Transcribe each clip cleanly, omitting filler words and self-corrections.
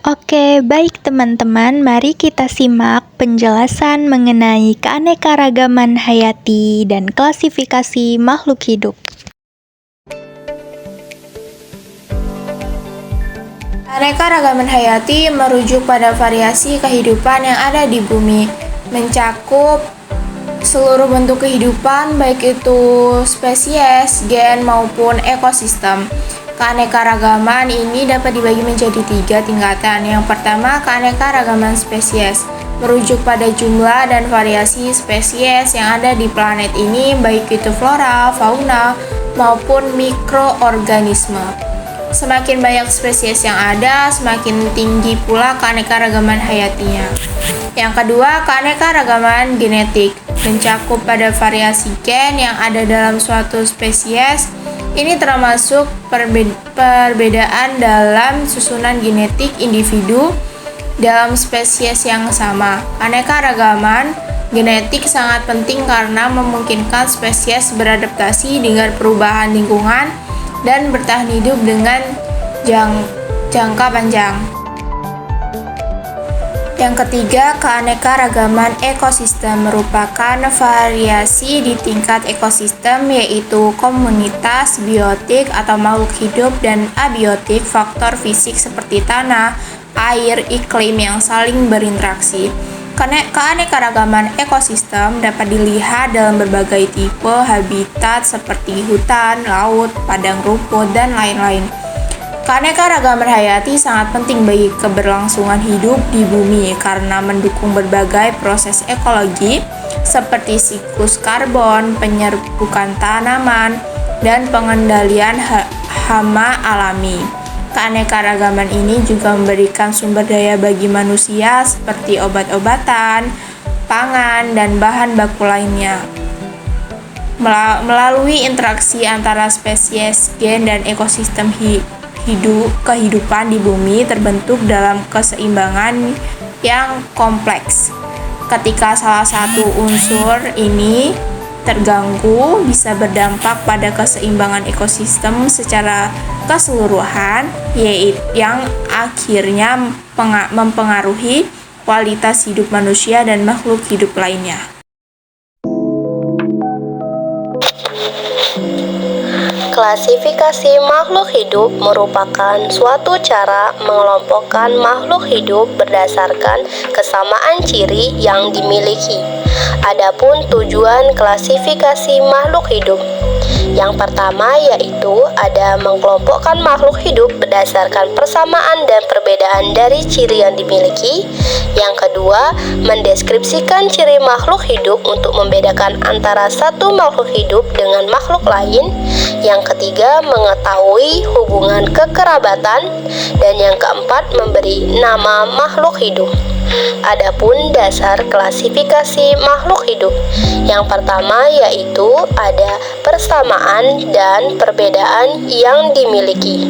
Oke, baik teman-teman, mari kita simak penjelasan mengenai keanekaragaman hayati dan klasifikasi makhluk hidup. Keanekaragaman hayati merujuk pada variasi kehidupan yang ada di bumi, mencakup seluruh bentuk kehidupan, baik itu spesies, gen, maupun ekosistem. Keanekaragaman ini dapat dibagi menjadi 3 tingkatan. Yang pertama, keanekaragaman spesies, merujuk pada jumlah dan variasi spesies yang ada di planet ini, baik itu flora, fauna, maupun mikroorganisme. Semakin banyak spesies yang ada, semakin tinggi pula keanekaragaman hayatinya. Yang kedua, keanekaragaman genetik, mencakup pada variasi gen yang ada dalam suatu spesies. Ini termasuk perbedaan dalam susunan genetik individu dalam spesies yang sama. Keanekaragaman genetik sangat penting karena memungkinkan spesies beradaptasi dengan perubahan lingkungan dan bertahan hidup dengan jangka panjang. Yang ketiga, keanekaragaman ekosistem merupakan variasi di tingkat ekosistem, yaitu komunitas biotik atau makhluk hidup dan abiotik, faktor fisik seperti tanah, air, iklim yang saling berinteraksi. Keanekaragaman ekosistem dapat dilihat dalam berbagai tipe habitat seperti hutan, laut, padang rumput, dan lain-lain. Keanekaragaman hayati sangat penting bagi keberlangsungan hidup di bumi karena mendukung berbagai proses ekologi seperti siklus karbon, penyerbukan tanaman, dan pengendalian hama alami. Keanekaragaman ini juga memberikan sumber daya bagi manusia seperti obat-obatan, pangan, dan bahan baku lainnya. Melalui interaksi antara spesies, gen, dan ekosistem kehidupan di bumi terbentuk dalam keseimbangan yang kompleks. Ketika salah satu unsur ini terganggu, bisa berdampak pada keseimbangan ekosistem secara keseluruhan, yang akhirnya mempengaruhi kualitas hidup manusia dan makhluk hidup lainnya. Klasifikasi makhluk hidup merupakan suatu cara mengelompokkan makhluk hidup berdasarkan kesamaan ciri yang dimiliki. Adapun tujuan klasifikasi makhluk hidup, yang pertama yaitu ada mengelompokkan makhluk hidup berdasarkan persamaan dan perbedaan dari ciri yang dimiliki. Yang kedua, mendeskripsikan ciri makhluk hidup untuk membedakan antara satu makhluk hidup dengan makhluk lain. Yang ketiga, mengetahui hubungan kekerabatan. Dan yang keempat, memberi nama makhluk hidup. Adapun dasar klasifikasi makhluk hidup, yang pertama yaitu ada persamaan dan perbedaan yang dimiliki.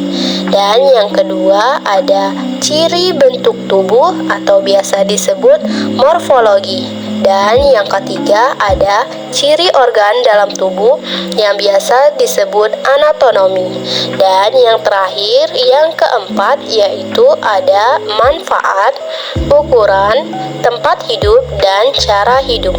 Dan yang kedua ada ciri bentuk tubuh atau biasa disebut morfologi. Dan yang ketiga ada ciri organ dalam tubuh yang biasa disebut anatomi. Dan yang terakhir, yang keempat, yaitu ada manfaat, ukuran, tempat hidup, dan cara hidup.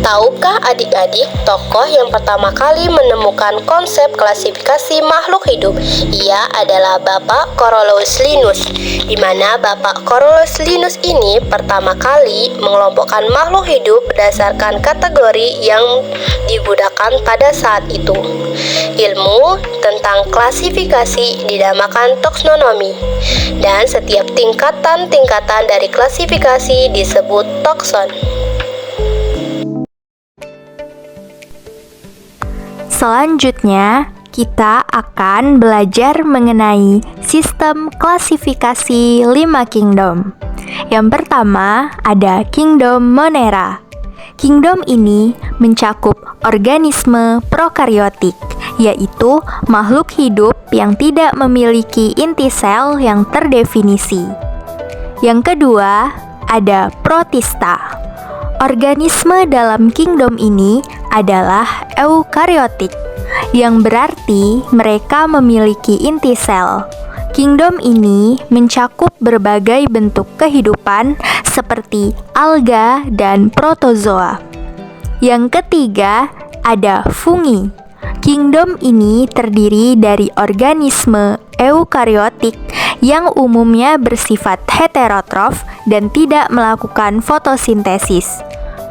Tahukah adik-adik tokoh yang pertama kali menemukan konsep klasifikasi makhluk hidup? Ia adalah Bapak Carolus Linnaeus, di mana Bapak Carolus Linnaeus ini pertama kali mengelompokkan makhluk hidup berdasarkan kategori yang digunakan pada saat itu. Ilmu tentang klasifikasi dinamakan taksonomi, dan setiap tingkatan-tingkatan dari klasifikasi disebut takson. Selanjutnya, kita akan belajar mengenai sistem klasifikasi 5 kingdom. Yang pertama ada kingdom Monera. Kingdom ini mencakup organisme prokaryotik, yaitu makhluk hidup yang tidak memiliki inti sel yang terdefinisi. Yang kedua ada protista. Organisme dalam kingdom ini adalah eukariotik, yang berarti mereka memiliki inti sel. Kingdom ini mencakup berbagai bentuk kehidupan seperti alga dan protozoa. Yang ketiga ada fungi. Kingdom ini terdiri dari organisme eukariotik yang umumnya bersifat heterotrof dan tidak melakukan fotosintesis.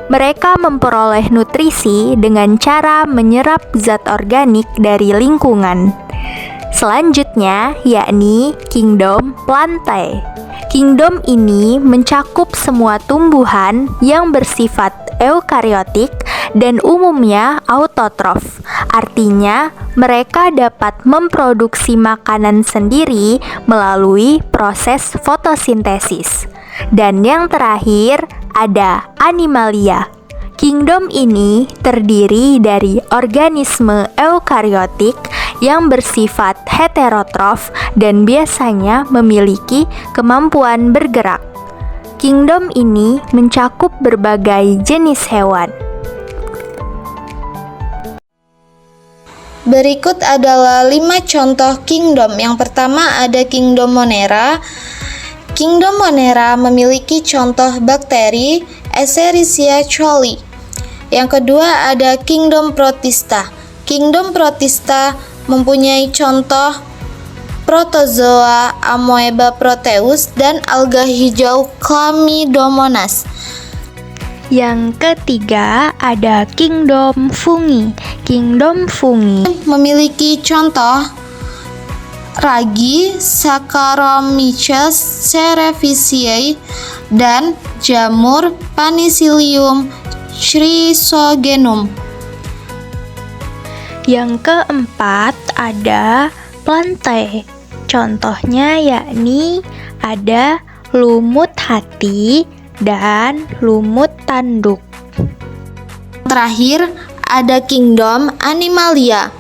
Mereka memperoleh nutrisi dengan cara menyerap zat organik dari lingkungan. Selanjutnya yakni kingdom Plantae. Kingdom ini mencakup semua tumbuhan yang bersifat eukariotik dan umumnya autotrof. Artinya, mereka dapat memproduksi makanan sendiri melalui proses fotosintesis. Dan yang terakhir ada Animalia. Kingdom ini terdiri dari organisme eukariotik yang bersifat heterotrof dan biasanya memiliki kemampuan bergerak. Kingdom ini mencakup berbagai jenis hewan. Berikut adalah 5 contoh kingdom. Yang pertama ada kingdom Monera. Kingdom Monera memiliki contoh bakteri Escherichia coli. Yang kedua ada kingdom Protista. Kingdom Protista mempunyai contoh protozoa Amoeba proteus dan alga hijau Chlamydomonas. Yang ketiga ada kingdom fungi. Kingdom fungi Memiliki contoh ragi Saccharomyces cerevisiae dan jamur Panicillium chrysogenum. Yang keempat ada Plantae. Contohnya yakni ada lumut hati dan lumut tanduk. Terakhir ada kingdom Animalia.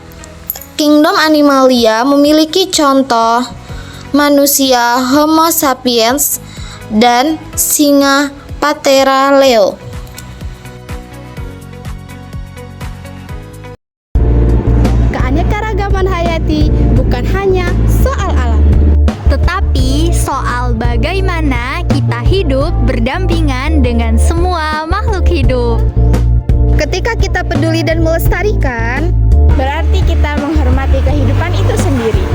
Kingdom Animalia memiliki contoh manusia Homo sapiens dan singa Panthera leo. Keanekaragaman hayati bukan hanya soal alam, Tetapi soal bagaimana kita hidup berdampingan dengan semua makhluk hidup. ketika kita peduli dan melestarikan, berarti kita menghormati kehidupan itu sendiri.